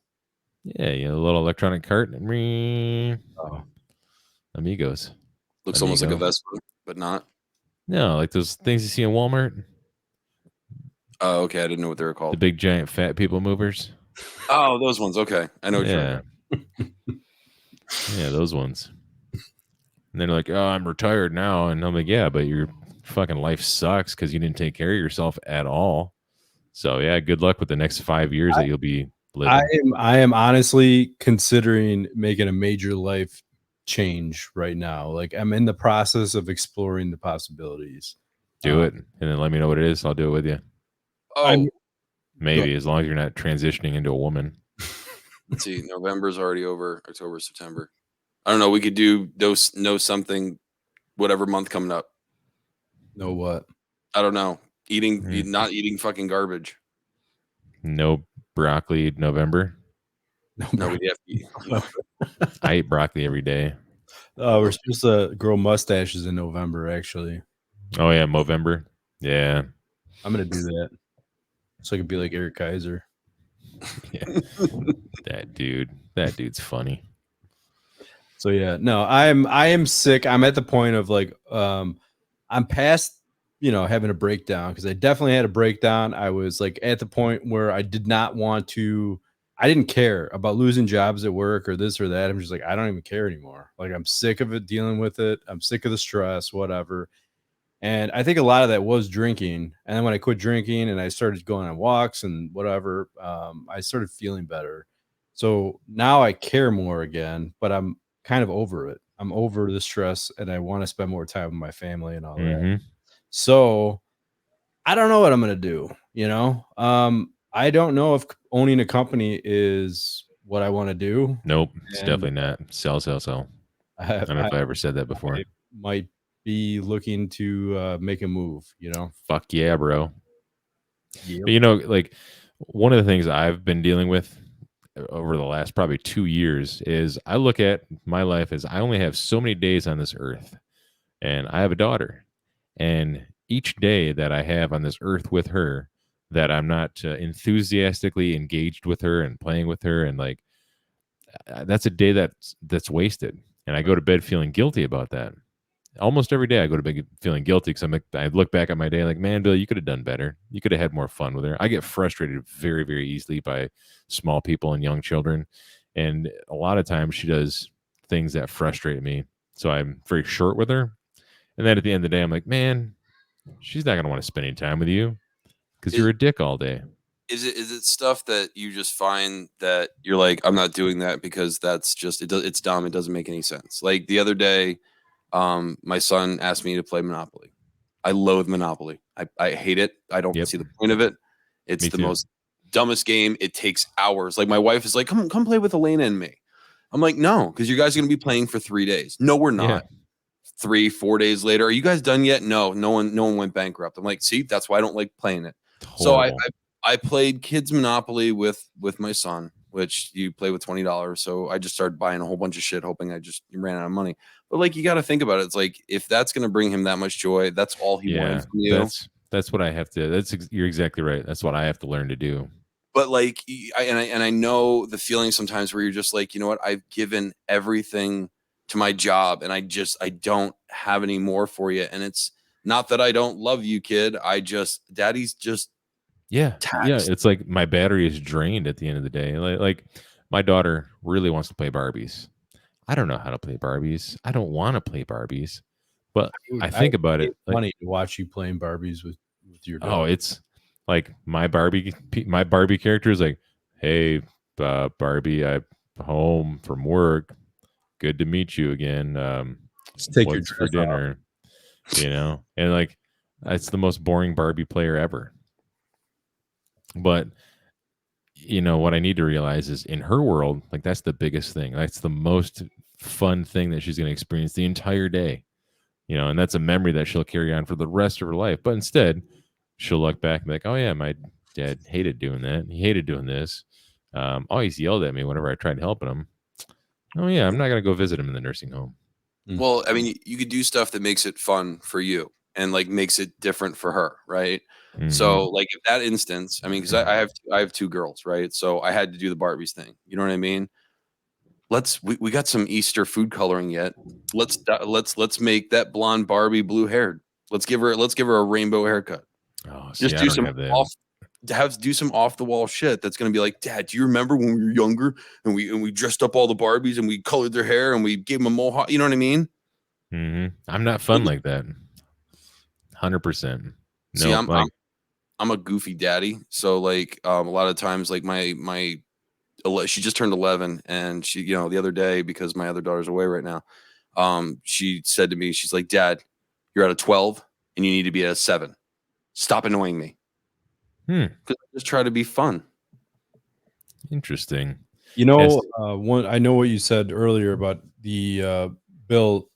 Yeah, a little electronic cart. Oh. Amigos. Looks almost like a Vespa, but not. No, like those things you see in Walmart. Oh, okay. I didn't know what they were called. The big giant fat people movers. Oh, those ones. Okay. I know what you're Yeah, those ones. And they're like, oh, I'm retired now. And I'm like, yeah, but your fucking life sucks because you didn't take care of yourself at all. So, yeah, good luck with the next 5 years that you'll be living. I am honestly considering making a major life change right now. Like, I'm in the process of exploring the possibilities. Do it. And then let me know what it is. I'll do it with you. Oh, maybe, as long as you're not transitioning into a woman. Let's see. November's already over. October, September. I don't know. We could do know something, whatever month coming up. Know what? I don't know. Not eating fucking garbage. No broccoli November. No, we have to eat. I eat broccoli every day. We're supposed to grow mustaches in November, actually. Oh yeah, Movember. Yeah, I'm gonna do that so I can be like Eric Kaiser. Yeah, that dude's funny. So yeah, no, I am sick. I'm at the point of like, I'm past, having a breakdown, because I definitely had a breakdown. I was like at the point where I did not want to. I didn't care about losing jobs at work or this or that. I'm just like, I don't even care anymore. Like, I'm sick of it, dealing with it. I'm sick of the stress, whatever. And I think a lot of that was drinking. And then when I quit drinking and I started going on walks and whatever, I started feeling better. So now I care more again, but I'm kind of over it. I'm over the stress and I want to spend more time with my family and all that. Mhm. So I don't know what I'm going to do. I don't know if owning a company is what I want to do. Nope, it's And definitely not. Sell. I, I don't know if I ever said that before. I might be looking to make a move, Fuck yeah, bro. Yep. But like one of the things I've been dealing with over the last probably 2 years is I look at my life as I only have so many days on this earth, and I have a daughter, and each day that I have on this earth with her that I'm not enthusiastically engaged with her and playing with her, and like that's a day that's wasted, and I go to bed feeling guilty about that. Almost every day I go to bed feeling guilty because I look back at my day like, man, Bill, you could have done better. You could have had more fun with her. I get frustrated very, very easily by small people and young children. And a lot of times she does things that frustrate me. So I'm very short with her. And then at the end of the day, I'm like, man, she's not going to want to spend any time with you because you're a dick all day. Is it stuff that you just find that you're like, I'm not doing that because that's just it's dumb. It doesn't make any sense. Like the other day, my son asked me to play Monopoly. I loathe Monopoly. I hate it. I don't see the point of it. It's the most dumbest game. It takes hours. Like my wife is like, come play with Elena and me. I'm like, no, because you guys are gonna be playing for 3 days. No, we're not. 3-4 days later, are you guys done yet? No one went bankrupt. I'm like, see, that's why I don't like playing it. So I played Kids Monopoly with my son, which you play with $20. So I just started buying a whole bunch of shit, hoping I just ran out of money. But like, you got to think about it. It's like, if that's going to bring him that much joy, that's all he wanted from you. That's what I have to. You're exactly right. That's what I have to learn to do. But like, I know the feeling sometimes where you're just like, you know what? I've given everything to my job, and I don't have any more for you. And it's not that I don't love you, kid. Daddy's just. Yeah. It's like my battery is drained at the end of the day. Like my daughter really wants to play Barbies. I don't know how to play Barbies. I don't want to play Barbies, but I think about it. Funny to watch you playing Barbies with your daughter. Oh, it's like my Barbie character is like, hey, Barbie, I'm home from work. Good to meet you again. Just take your what's for dinner, and like it's the most boring Barbie player ever. But what I need to realize is in her world, like that's the biggest thing. That's the most fun thing that she's going to experience the entire day. And that's a memory that she'll carry on for the rest of her life. But instead, she'll look back and be like, oh yeah, my dad hated doing that. He hated doing this. Always yelled at me whenever I tried helping him. Oh yeah, I'm not going to go visit him in the nursing home. Well, I mean, you could do stuff that makes it fun for you and like makes it different for her, right? Mm-hmm. So like if that instance, I mean, because I have 2 girls, right? So I had to do the Barbies thing. You know what I mean? We got some Easter food coloring yet. Let's make that blonde Barbie blue haired. Let's give her a rainbow haircut. Oh, just do some off the wall shit that's gonna be like, Dad, do you remember when we were younger and we dressed up all the Barbies and we colored their hair and we gave them a mohawk? You know what I mean? Mm-hmm. I'm not fun like that. 100%. See, I'm a goofy daddy, so like a lot of times, like my she just turned 11, and she, the other day, because my other daughter's away right now, she said to me, she's like, Dad, you're at a 12 and you need to be at a 7. Stop annoying me. Just try to be fun. Interesting. I know what you said earlier about the Bill,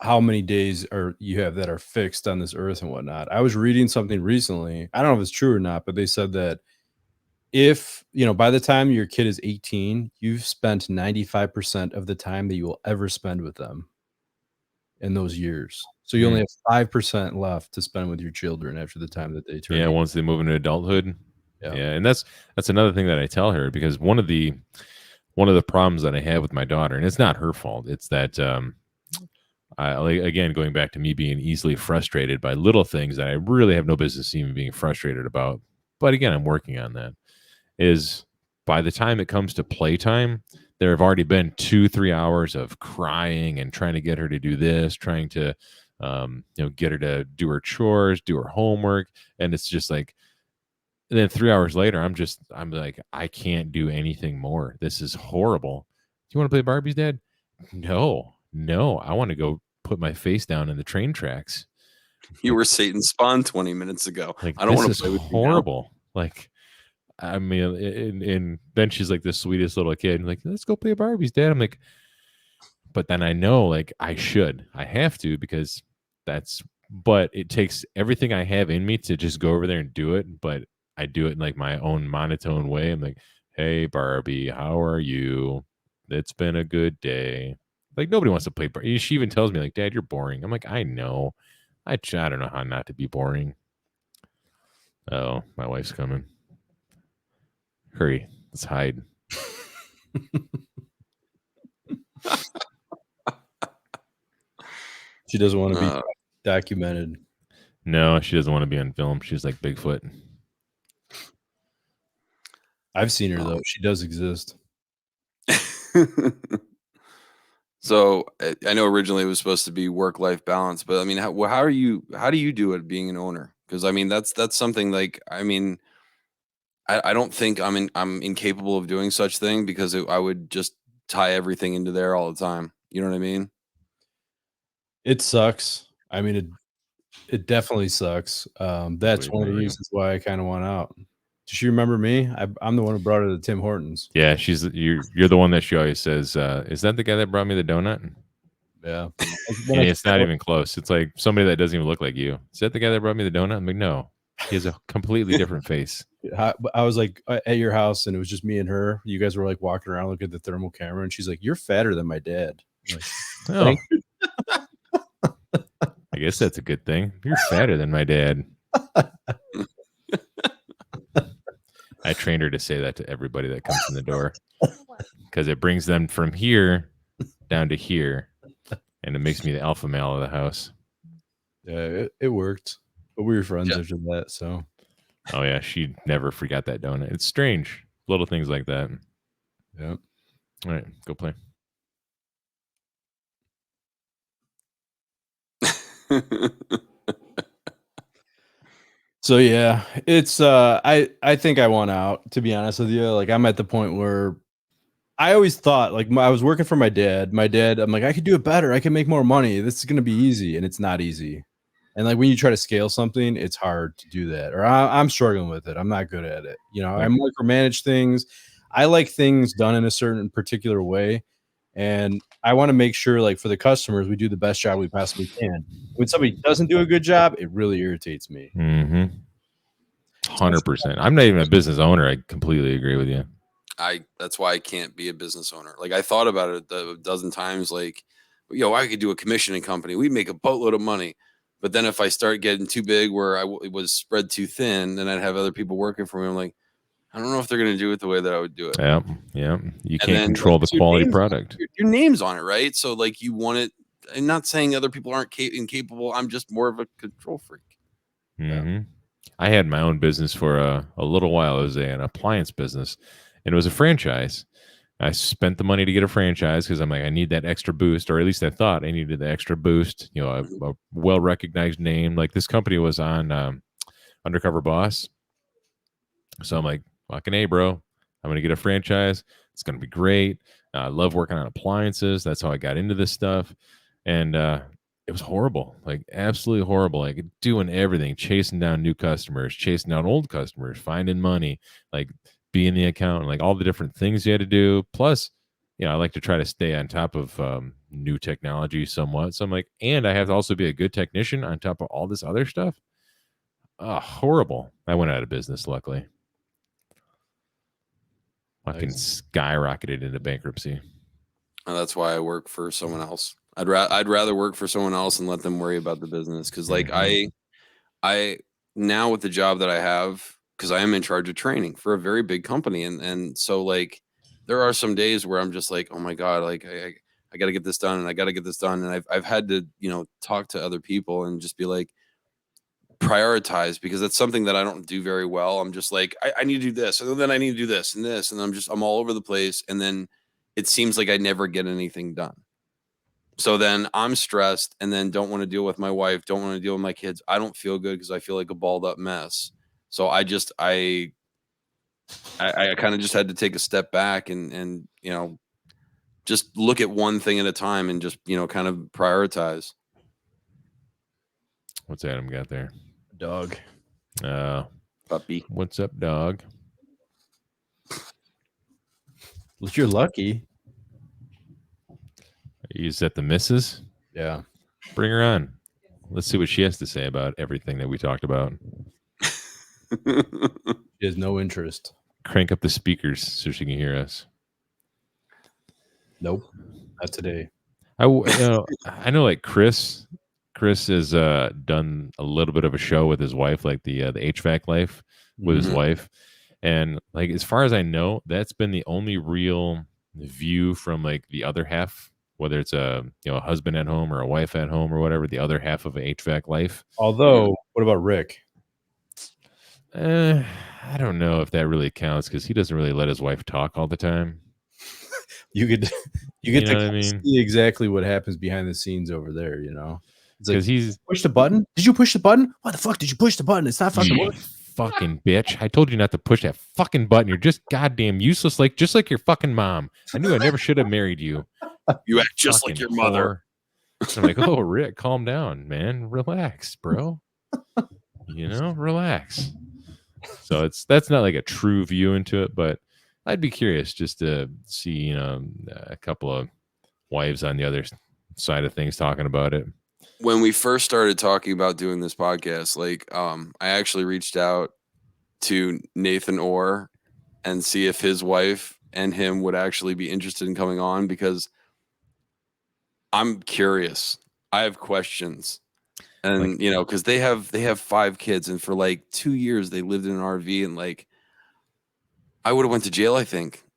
how many days you have that are fixed on this earth and whatnot. I was reading something recently. I don't know if it's true or not, but they said that if, by the time your kid is 18, you've spent 95% of the time that you will ever spend with them in those years. So you only have 5% left to spend with your children after the time that they turn. Yeah, once they move into adulthood. Yeah, and that's another thing that I tell her, because one of the one of the problems that I have with my daughter, and it's not her fault. It's that again, going back to me being easily frustrated by little things that I really have no business even being frustrated about. But again, I'm working on that. Is by the time it comes to playtime, there have already been 2-3 hours of crying and trying to get her to do this, trying to get her to do her chores, do her homework, and it's just like. And then 3 hours later, I'm like, I can't do anything more. This is horrible. Do you want to play Barbies, Dad? No, no. I want to go put my face down in the train tracks. You were Satan spawn 20 minutes ago. Like, I don't this want is to play with horrible. Like, I mean, and then she's like the sweetest little kid. Like, let's go play Barbies, Dad. I'm like, but then I know, like, I have to, because but it takes everything I have in me to just go over there and do it. But I do it in like my own monotone way. I'm like, hey, Barbie, how are you? It's been a good day. Like, nobody wants to play Barbie. She even tells me, like, Dad, you're boring. I'm like, I know. I don't know how not to be boring. Oh, my wife's coming. Hurry, let's hide. She doesn't want to be documented. No, she doesn't want to be on film. She's like Bigfoot. I've seen her though. She does exist. So I know originally it was supposed to be work-life balance, but I mean, how do you do it being an owner? Because I mean, that's something like, I mean, I don't think I'm incapable of doing such thing, because I would just tie everything into there all the time. You know what I mean? It sucks. I mean, it definitely sucks. That's one of the reasons why I kind of want out. Does she remember me? I'm the one who brought her to Tim Hortons. Yeah, you're the one that she always says, is that the guy that brought me the donut? Yeah. And it's not even close. It's like somebody that doesn't even look like you. Is that the guy that brought me the donut? I'm like, no, he has a completely different face. I was like at your house, and it was just me and her. You guys were like walking around looking at the thermal camera, and she's like, "You're fatter than my dad." Like, oh. I guess that's a good thing. You're fatter than my dad. I trained her to say that to everybody that comes in the door, because it brings them from here down to here, and it makes me the alpha male of the house. Yeah, it worked, but we were friends after that. So, oh yeah, she never forgot that donut. It's strange, little things like that. Yeah. All right, go play. So yeah, it's I think I want out, to be honest with you. Like, I'm at the point where I always thought, like, I was working for my dad. I'm like, I could do it better. I can make more money. This is going to be easy. And it's not easy. And like, when you try to scale something, it's hard to do that. Or I'm struggling with it. I'm not good at it. You know, I micromanage things. I like things done in a certain particular way. And I want to make sure, like, for the customers, we do the best job we possibly can. When somebody doesn't do a good job, it really irritates me. 100%. I'm not even a business owner. I completely agree with you. That's why I can't be a business owner. Like, I thought about it a dozen times. Like, I could do a commissioning company. We'd make a boatload of money. But then if I start getting too big, where it was spread too thin, then I'd have other people working for me. I'm like, I don't know if they're going to do it the way that I would do it. Yeah. You can't control the quality product. Your name's on it, right? So, like, you want it. I'm not saying other people aren't incapable. I'm just more of a control freak. Mm-hmm. Yeah. I had my own business for a little while. It was an appliance business, and it was a franchise. I spent the money to get a franchise because I'm like, I need that extra boost, or at least I thought I needed the extra boost. You know, a well-recognized name. Like, this company was on Undercover Boss. So I'm like, fucking A, bro. I'm going to get a franchise. It's going to be great. I love working on appliances. That's how I got into this stuff. And it was horrible, like absolutely horrible. Like, doing everything, chasing down new customers, chasing down old customers, finding money, like being the accountant, like all the different things you had to do. Plus, I like to try to stay on top of new technology somewhat. So I'm like, and I have to also be a good technician on top of all this other stuff. Horrible. I went out of business, luckily. Fucking skyrocketed into bankruptcy. And that's why I work for someone else. I'd rather work for someone else and let them worry about the business. Because like I now with the job that I have, because I am in charge of training for a very big company, and so like there are some days where I'm just like, oh my God, like I got to get this done and I got to get this done. And I've had to, talk to other people and just be like, prioritize, because that's something that I don't do very well. I'm just like, I need to do this, and then I need to do this and this, and I'm all over the place, and then it seems like I never get anything done. So then I'm stressed, and then don't want to deal with my wife, don't want to deal with my kids. I don't feel good because I feel like a balled up mess. So I kind of just had to take a step back and just look at one thing at a time and just kind of prioritize. What's Adam got there? Dog. Puppy. What's up, dog? Well, you're lucky. Is that the missus? Yeah. Bring her on. Let's see what she has to say about everything that we talked about. She has no interest. Crank up the speakers so she can hear us. Nope. Not today. I know like Chris has done a little bit of a show with his wife, like the HVAC life with his wife, and like as far as I know, that's been the only real view from like the other half, whether it's a husband at home or a wife at home or whatever, the other half of an HVAC life. Although, what about Rick? I don't know if that really counts because he doesn't really let his wife talk all the time. You get know to what I mean? see exactly what happens behind the scenes over there. Because he's push the button. Did you push the button? Why the fuck did you push the button? It's not fucking you working. fucking bitch. I told you not to push that fucking button. You're just goddamn useless, just like your fucking mom. I knew I never should have married you. You act just like your mother. I'm like, oh, Rick, calm down, man. Relax, bro. Relax. So that's not like a true view into it, but I'd be curious just to see, a couple of wives on the other side of things talking about it. When we first started talking about doing this podcast, like, I actually reached out to Nathan Orr and see if his wife and him would actually be interested in coming on, because I'm curious. I have questions. And because they have 5 kids, and for like 2 years they lived in an RV, and like I would have went to jail. I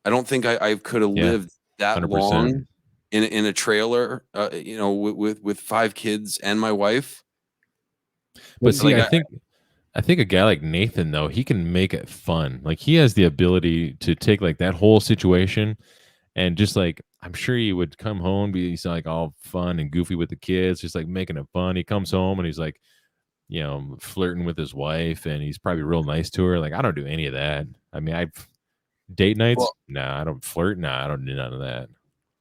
don't think I could have lived that 100%. long in a trailer, with 5 kids and my wife. But see, I think a guy like Nathan, though, he can make it fun. Like he has the ability to take like that whole situation and just like, I'm sure he would come home, he's like all fun and goofy with the kids, just like making it fun. He comes home and he's like, flirting with his wife, and he's probably real nice to her. Like I don't do any of that. I mean, date nights? Well, nah, I don't flirt. Nah, I don't do none of that.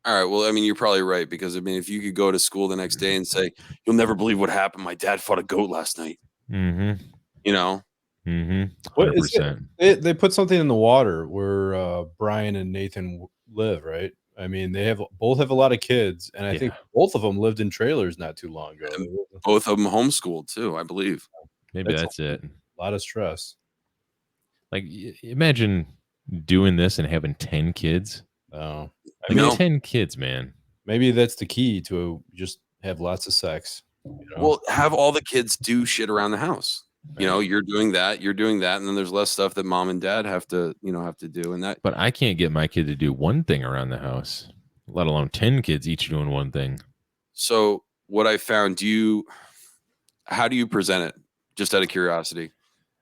All right. Well, I mean, you're probably right, because I mean, if you could go to school the next day and say, "You'll never believe what happened. My dad fought a goat last night." Mm-hmm. 100%. They put something in the water where Brian and Nathan live, right? I mean, they both have a lot of kids, and I think both of them lived in trailers not too long ago. And both of them homeschooled too, I believe. Maybe that's it. A lot of stress. Like, imagine doing this and having 10 kids. Oh, I mean, 10 kids, man. Maybe that's the key to just have lots of sex. Well, have all the kids do shit around the house. You're doing that, and then there's less stuff that mom and dad have to do. And that, but I can't get my kid to do one thing around the house, let alone 10 kids each doing one thing. So what I found, how do you present it? Just out of curiosity.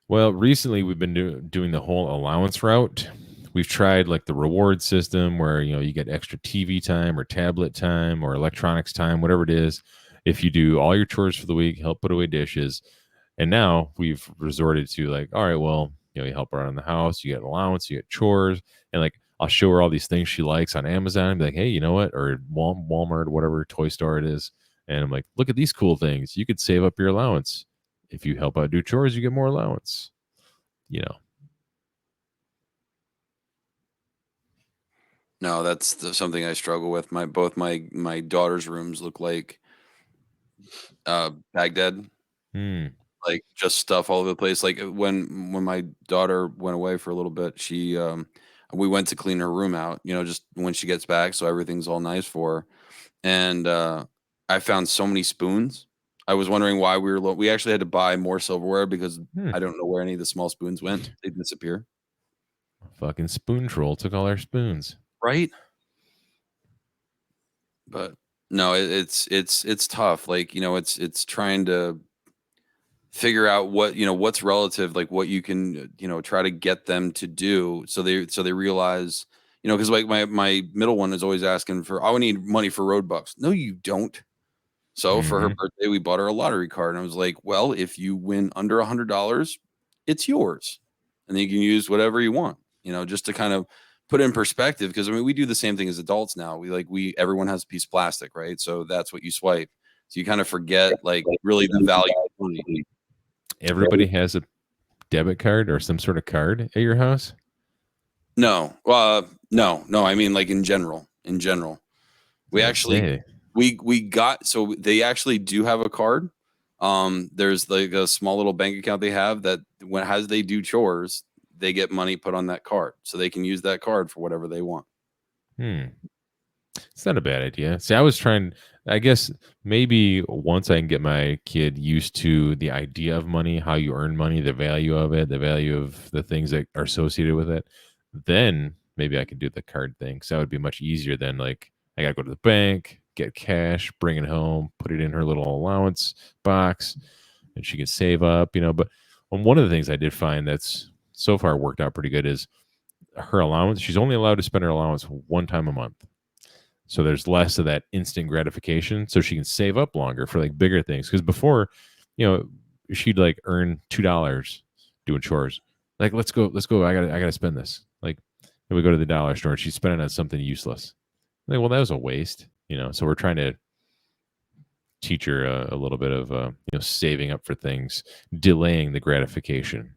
Well, recently we've been doing the whole allowance route. We've tried like the reward system where, you get extra TV time or tablet time or electronics time, whatever it is. If you do all your chores for the week, help put away dishes. And now we've resorted to like, all right, well, you help her around the house, you get allowance, you get chores. And like, I'll show her all these things she likes on Amazon and be like, hey, you know what? Or Walmart, whatever toy store it is. And I'm like, look at these cool things. You could save up your allowance. If you help out do chores, you get more allowance. No, that's something I struggle with. Both my daughter's rooms look like Baghdad. Like just stuff all over the place. Like when my daughter went away for a little bit, we went to clean her room out, just when she gets back, so everything's all nice for her. And I found so many spoons. I was wondering why we actually had to buy more silverware because I don't know where any of the small spoons went. They disappear. Fucking spoon troll took all our spoons. right? But no, it's tough. Like, it's trying to figure out what's relative, like what you can, try to get them to do, so they realize, because like my middle one is always asking for, I need money for road bucks. No, you don't. So for her Mhm. birthday, we bought her a lottery card, and I was like, well, if you win under $100, it's yours, and then you can use whatever you want, just to kind of put it in perspective. Because I mean, we do the same thing as adults now. Everyone has a piece of plastic, right? So that's what you swipe. So you kind of forget, like, really the value of money. Everybody has a debit card or some sort of card at your house? No, no. I mean, like, in general, we I actually say. we got, so they actually do have a card. There's like a small little bank account they have that when as they do chores, they get money put on that card, so they can use that card for whatever they want. It's not a bad idea. See, I guess maybe once I can get my kid used to the idea of money, how you earn money, the value of it, the value of the things that are associated with it, then maybe I can do the card thing. So that would be much easier than like I got to go to the bank, get cash, bring it home, put it in her little allowance box, and she can save up, But one of the things I did find that's so far worked out pretty good is her allowance. She's only allowed to spend her allowance one time a month. So there's less of that instant gratification, so she can save up longer for like bigger things. Because before, you know, she'd like earn $2 doing chores. Like, let's go. I gotta spend this. Like, and we go to the dollar store and she's spending on something useless. Like, well, that was a waste, So we're trying to teach her a little bit of saving up for things, delaying the gratification.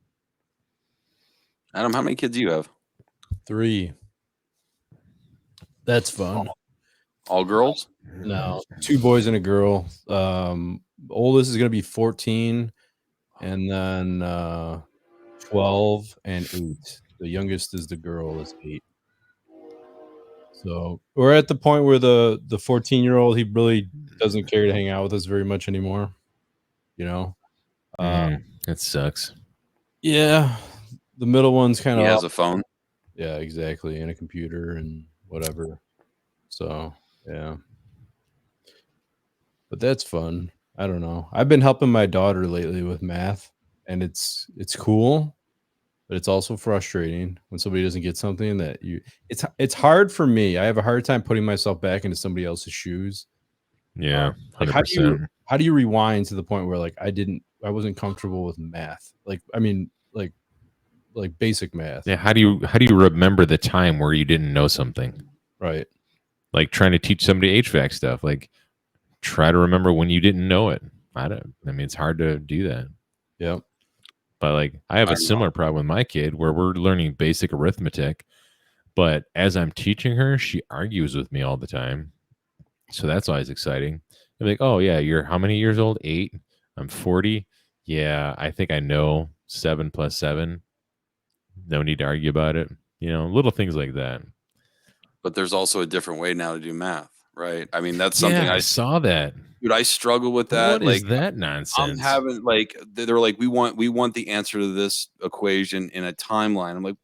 Adam, how many kids do you have? 3. That's fun. All girls? No, 2 boys and a girl. Oldest is gonna be 14, and then 12 and 8. The youngest is the girl, is 8. So we're at the point where the 14-year-old, he really doesn't care to hang out with us very much anymore. That sucks. Yeah, the middle one's kind He of has a phone. yeah, exactly, and a computer and whatever. So yeah, but that's fun. I don't know. I've been helping my daughter lately with math, and it's cool, but it's also frustrating when somebody doesn't get something that you. It's hard for me. I have a hard time putting myself back into somebody else's shoes. Yeah, Like 100%. how do you rewind to the point where like I wasn't comfortable with math? Like I mean like basic math. Yeah, how do you remember the time where you didn't know something? Right. Like trying to teach somebody HVAC stuff. Like try to remember when you didn't know it. I mean, it's hard to do that. Yep. But like I have a similar problem with my kid where we're learning basic arithmetic, but as I'm teaching her, she argues with me all the time. So that's always exciting. I'm like, oh yeah, you're how many years old? 8. I'm 40. Yeah, I think I know 7 plus 7. No need to argue about it. Little things like that. But there's also a different way now to do math, right? I mean, that's something I saw that. dude, I struggle with that. What is Like, that I'm nonsense? having, like, they're like, we want the answer to this equation in a timeline. I'm like,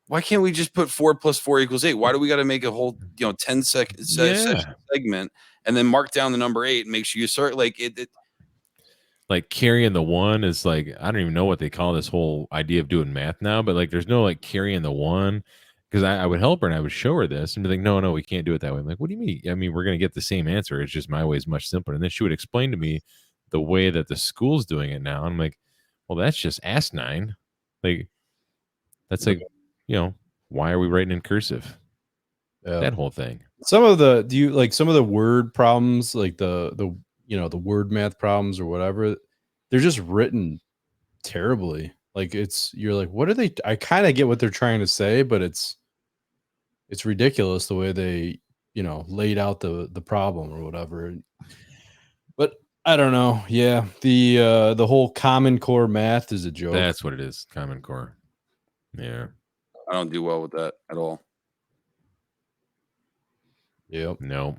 why can't we just put 4 plus 4 equals 8? Why do we got to make a whole 10-second segment and then mark down the number 8 and make sure you start like it like carrying the 1 is like, I don't even know what they call this whole idea of doing math now, but like there's no like carrying the 1, because I would help her and I would show her this and be like, no, we can't do it that way. I'm like, what do you mean? I mean, we're gonna get the same answer. It's just my way is much simpler. And then she would explain to me the way that the school's doing it now. I'm like, well, that's just asinine. Like that's like, why are we writing in cursive? Yeah. That whole thing. Some of the word problems, like the word math problems or whatever, they're just written terribly. Like you're like, what are they? I kind of get what they're trying to say, but it's ridiculous the way they, laid out the problem or whatever. But I don't know. Yeah. The whole Common Core math is a joke. That's what it is. Common Core. Yeah. I don't do well with that at all. Yep. No.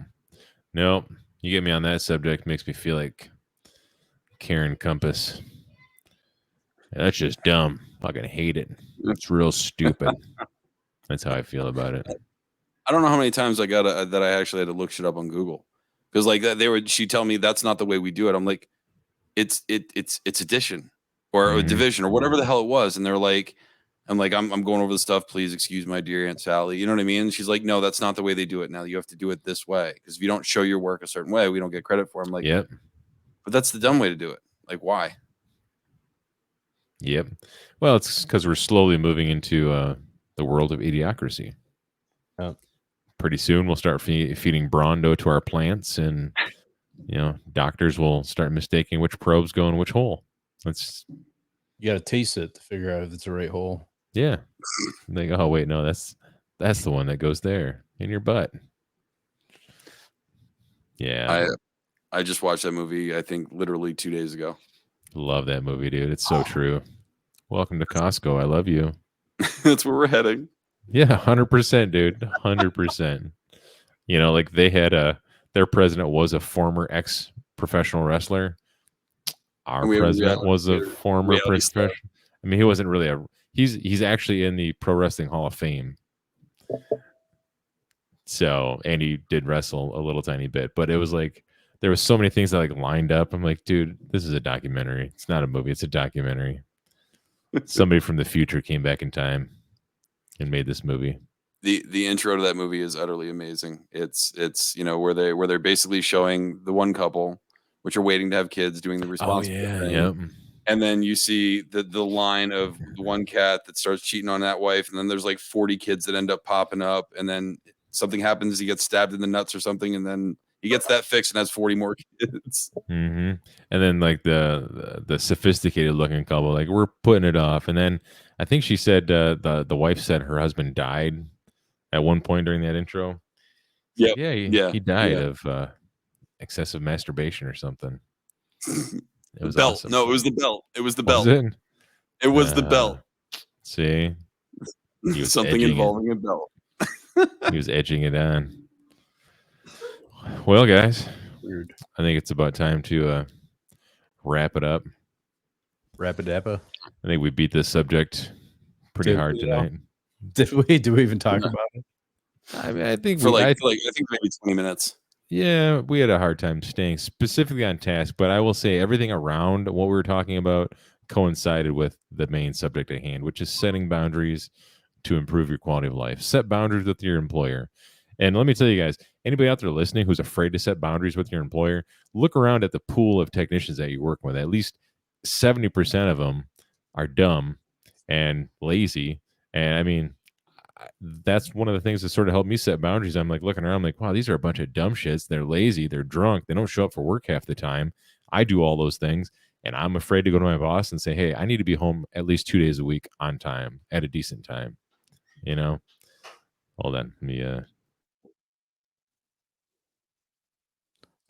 You get me on that subject, makes me feel like Karen Compass. Yeah, that's just dumb. Fucking hate it. It's real stupid. That's how I feel about it. I don't know how many times I got that I actually had to look shit up on Google because like she'd tell me that's not the way we do it. I'm like, it's addition or Mhm. division or whatever the hell it was, and they're like, I'm going over the stuff. Please excuse my dear Aunt Sally. You know what I mean? And she's like, no, that's not the way they do it. Now you have to do it this way because if you don't show your work a certain way, we don't get credit for. It. I'm like, Yep. but that's the dumb way to do it. Like, why? Yep. Well, it's because we're slowly moving into the world of idiocracy. Yeah. Pretty soon, we'll start feeding Brondo to our plants, and doctors will start mistaking which probes go in which hole. That's You got to taste it to figure out if it's the right hole. yeah. They go, oh wait, no, that's the one that goes there in your butt. Yeah, I just watched that movie. I think literally 2 days ago. love that movie, dude. It's so true. Welcome to Costco. I love you. That's where we're heading. Yeah, 100%, dude. 100%. Like they had their president was a former ex-professional wrestler. Our president was a former professional. I mean, he wasn't really he's actually in the Pro Wrestling Hall of Fame. So, and he did wrestle a little tiny bit, but it was like there was so many things that like lined up. I'm like, dude, this is a documentary. It's not a movie, it's a documentary. Somebody from the future came back in time and made this movie. The intro to that movie is utterly amazing. It's where they're basically showing the one couple which are waiting to have kids doing the responsible thing. Yep. And then you see the line of the one cat that starts cheating on that wife, and then there's like 40 kids that end up popping up, and then something happens, he gets stabbed in the nuts or something, and then he gets that fixed and has 40 more kids. Mm-hmm. And then like the sophisticated looking couple, like we're putting it off. And then I think she said the wife said her husband died at one point during that intro. Yep. Yeah, he died of excessive masturbation or something. It was belt. Awesome. No, it was the belt. It was the belt. It was the belt. See, something involving a belt. He was edging it on. Well, guys, weird. I think it's about time to wrap it up. Rapidappa. I think we beat this subject pretty hard tonight. Did we? Do we even talk about it? I mean, I think I think maybe 20 minutes. Yeah, we had a hard time staying specifically on task, but I will say everything around what we were talking about coincided with the main subject at hand, which is setting boundaries to improve your quality of life. Set boundaries with your employer. And let me tell you guys, anybody out there listening who's afraid to set boundaries with your employer, look around at the pool of technicians that you work with. At least 70% of them are dumb and lazy. And I mean, that's one of the things that sort of helped me set boundaries. I'm like looking around, I'm like, wow, these are a bunch of dumb shits. They're lazy, they're drunk, they don't show up for work half the time. I do all those things, and I'm afraid to go to my boss and say, hey, I need to be home at least 2 days a week on time at a decent time. Hold on, let me all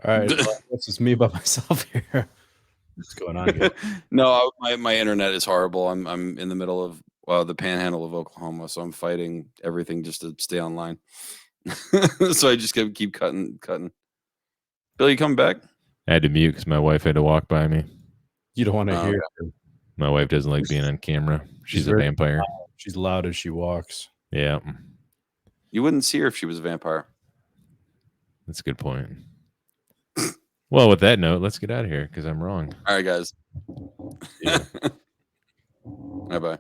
right, this is me by myself here. What's going on here? No, my internet is horrible. I'm in the middle of the panhandle of Oklahoma, so I'm fighting everything just to stay online. So I just keep cutting. Bill, you coming back? I had to mute because my wife had to walk by me. You don't want to hear. My wife doesn't like being on camera. She's a vampire. Loud. She's loud as she walks. Yeah. You wouldn't see her if she was a vampire. That's a good point. Well, with that note, let's get out of here because I'm wrong. All right, guys. Yeah. Bye-bye.